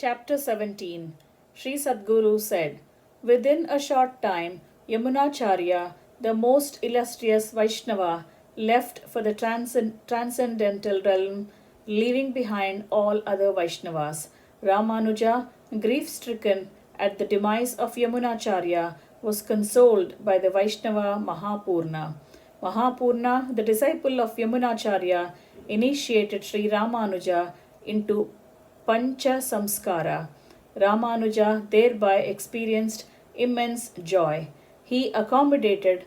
Chapter 17. Sri Sadguru said, "Within a short time, Yamunacharya, the most illustrious Vaishnava, left for the transcendental realm, leaving behind all other Vaishnavas. Ramanuja, grief stricken at the demise of Yamunacharya, was consoled by the Vaishnava Mahapurna. Mahapurna, the disciple of Yamunacharya, initiated Sri Ramanuja into Pancha Samskara. Ramanuja thereby experienced immense joy. He accommodated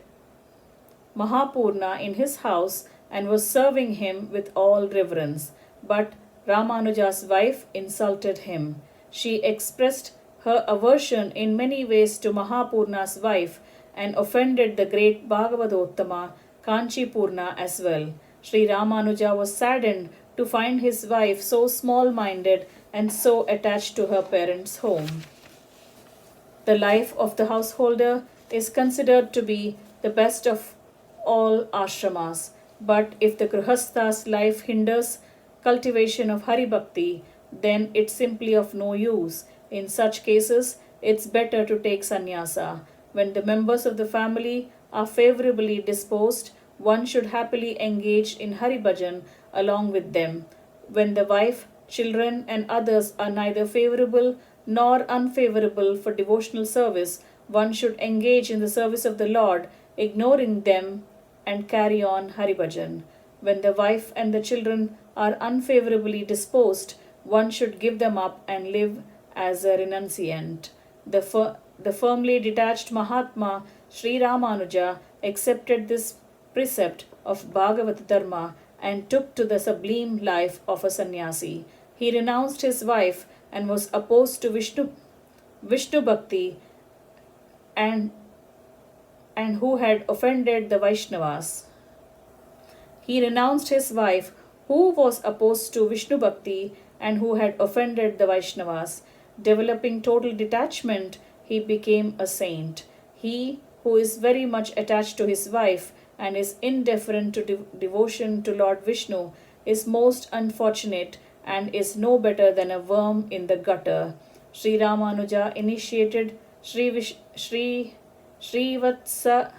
Mahapurna in his house and was serving him with all reverence. But Ramanuja's wife insulted him. She expressed her aversion in many ways to Mahapurna's wife and offended the great Bhagavadottama Kanchipurna as well. Sri Ramanuja was saddened to find his wife so small minded and so attached to her parents' home. The life of the householder is considered to be the best of all ashramas, but if the grihastha's life hinders cultivation of Hari Bhakti, then it's simply of no use. In such cases, it's better to take sannyasa. When the members of the family are favorably disposed, one should happily engage in Hari Bhajan along with them. When the wife, children, and others are neither favorable nor unfavorable for devotional service, one should engage in the service of the Lord, ignoring them, and carry on Hari Bhajan. When the wife and the children are unfavorably disposed, one should give them up and live as a renunciant. The firmly detached Mahatma Sri Ramanuja accepted this precept of Bhagavad Dharma and took to the sublime life of a sannyasi. He renounced his wife and was opposed to Vishnu Bhakti and who had offended the Vaishnavas. He renounced his wife who was opposed to Vishnu Bhakti and who had offended the Vaishnavas. Developing total detachment, he became a saint. He who is very much attached to his wife and is indifferent to devotion to Lord Vishnu is most unfortunate and is no better than a worm in the gutter. Sri Ramanuja initiated Sri Vatsa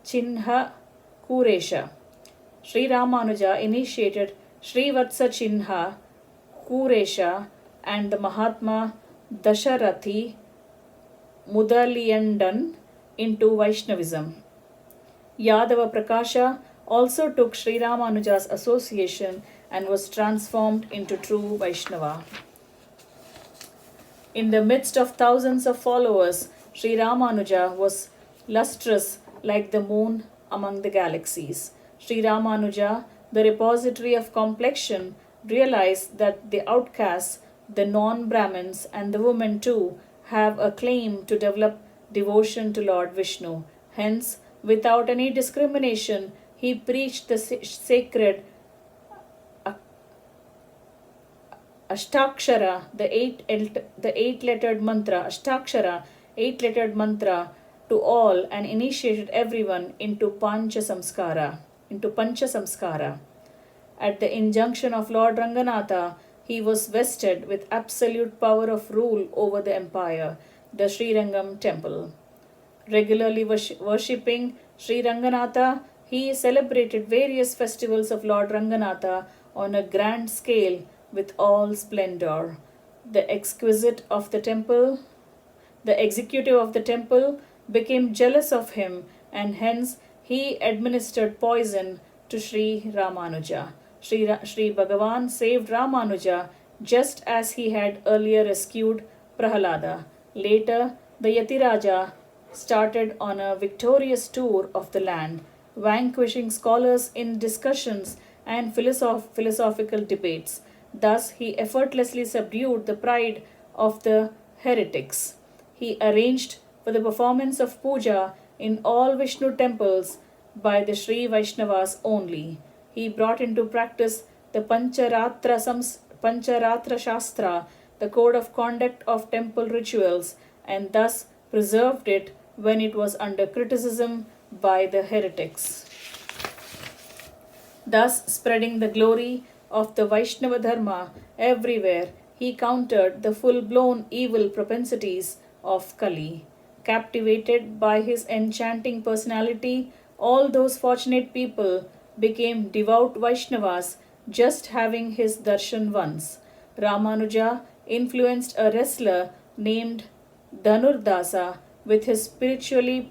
Chinha Kuresha. Sri Ramanuja initiated Sri Vatsa Chinha Kuresha and the Mahatma Dasharathi Mudaliyandan into Vaishnavism. Yadava Prakasha also took Sri Ramanuja's association and was transformed into true Vaishnava. In the midst of thousands of followers, Sri Ramanuja was lustrous like the moon among the galaxies. Sri Ramanuja, the repository of complexion, realized that the outcasts, the non-Brahmins, and the women too have a claim to develop devotion to Lord Vishnu. Hence, without any discrimination, he preached the sacred Ashtakshara, the eight-lettered mantra, Ashtakshara, eight-lettered mantra to all and initiated everyone into Pancha Samskara. At the injunction of Lord Ranganatha, he was vested with absolute power of rule over the empire, the Sri Rangam temple. Regularly worshipping Sri Ranganatha, he celebrated various festivals of Lord Ranganatha on a grand scale with all splendor. The executive of the temple became jealous of him, and hence he administered poison to Sri Ramanuja. Sri Bhagavan saved Ramanuja just as he had earlier rescued Prahalada. Later, the Yatiraja started on a victorious tour of the land, vanquishing scholars in discussions and philosophical debates. Thus, he effortlessly subdued the pride of the heretics. He arranged for the performance of puja in all Vishnu temples by the Sri Vaishnavas only. He brought into practice the Pancharatra Shastra, the code of conduct of temple rituals, and thus preserved it when it was under criticism by the heretics. Thus spreading the glory of the Vaishnava Dharma everywhere he countered the full-blown evil propensities of Kali. Captivated by his enchanting personality, all those fortunate people became devout Vaishnavas just having his darshan once. Ramanuja influenced a wrestler named Dhanurdasa with his spiritual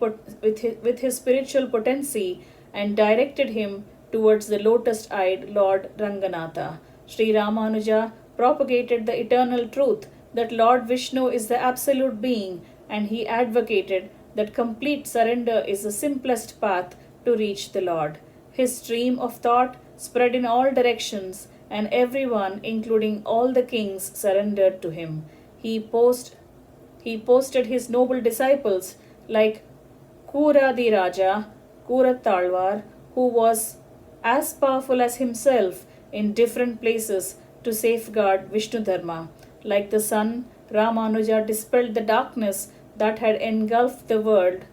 potency and directed him towards the lotus-eyed Lord Ranganatha. Sri Ramanuja propagated the eternal truth that Lord Vishnu is the absolute being, and he advocated that complete surrender is the simplest path to reach the Lord. His stream of thought spread in all directions, and everyone, including all the kings, surrendered to him. He posted his noble disciples like Kuradi Raja, Kuratalwar, who was as powerful as himself in different places to safeguard Vishnu Dharma. Like the sun, Ramanuja dispelled the darkness that had engulfed the world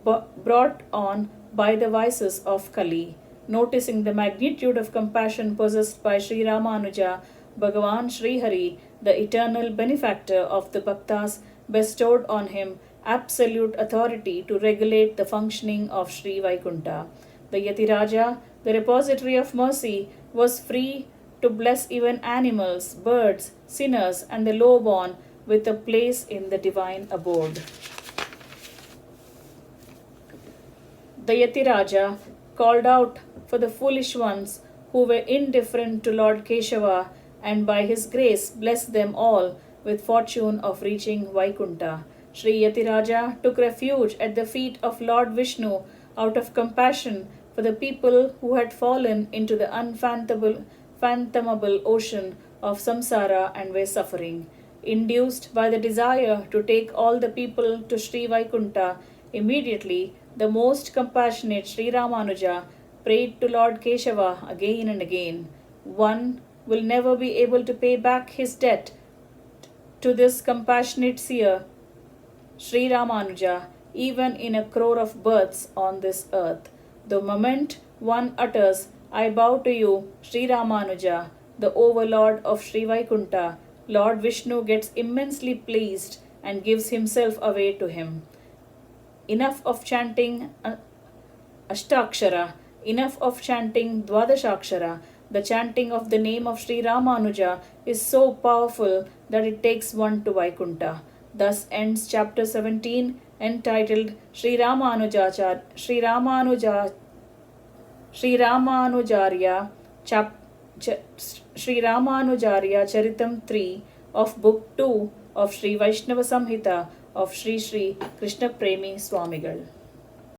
brought on by the vices of Kali. Noticing the magnitude of compassion possessed by Sri Ramanuja, Bhagavan Sri Hari, the eternal benefactor of the Bhaktas, bestowed on him absolute authority to regulate the functioning of Sri Vaikunta. The Yatiraja, the repository of mercy, was free to bless even animals, birds, sinners, and the lowborn with a place in the divine abode. The Yatiraja called out for the foolish ones who were indifferent to Lord Keshava, and by his grace blessed them all with fortune of reaching Vaikunta. Sri Yatiraja took refuge at the feet of Lord Vishnu out of compassion for the people who had fallen into the unfathomable ocean of samsara and were suffering. Induced by the desire to take all the people to Sri Vaikunta, immediately the most compassionate Sri Ramanuja prayed to Lord Keshava again and again. One will never be able to pay back his debt to this compassionate seer, Sri Ramanuja, even in a crore of births on this earth. The moment one utters, I bow to you, Sri Ramanuja, the overlord of Sri Vaikunta, Lord Vishnu gets immensely pleased and gives himself away to him. Enough of chanting Ashtakshara, enough of chanting Dwadashakshara. The chanting of the name of Sri Ramanuja is so powerful that it takes one to Vaikunta. Thus ends chapter 17, entitled Sri Ramanujarya Charitam 3 of Book 2 of Sri Vaishnava Samhita of Shri Krishna Premi Swamigal.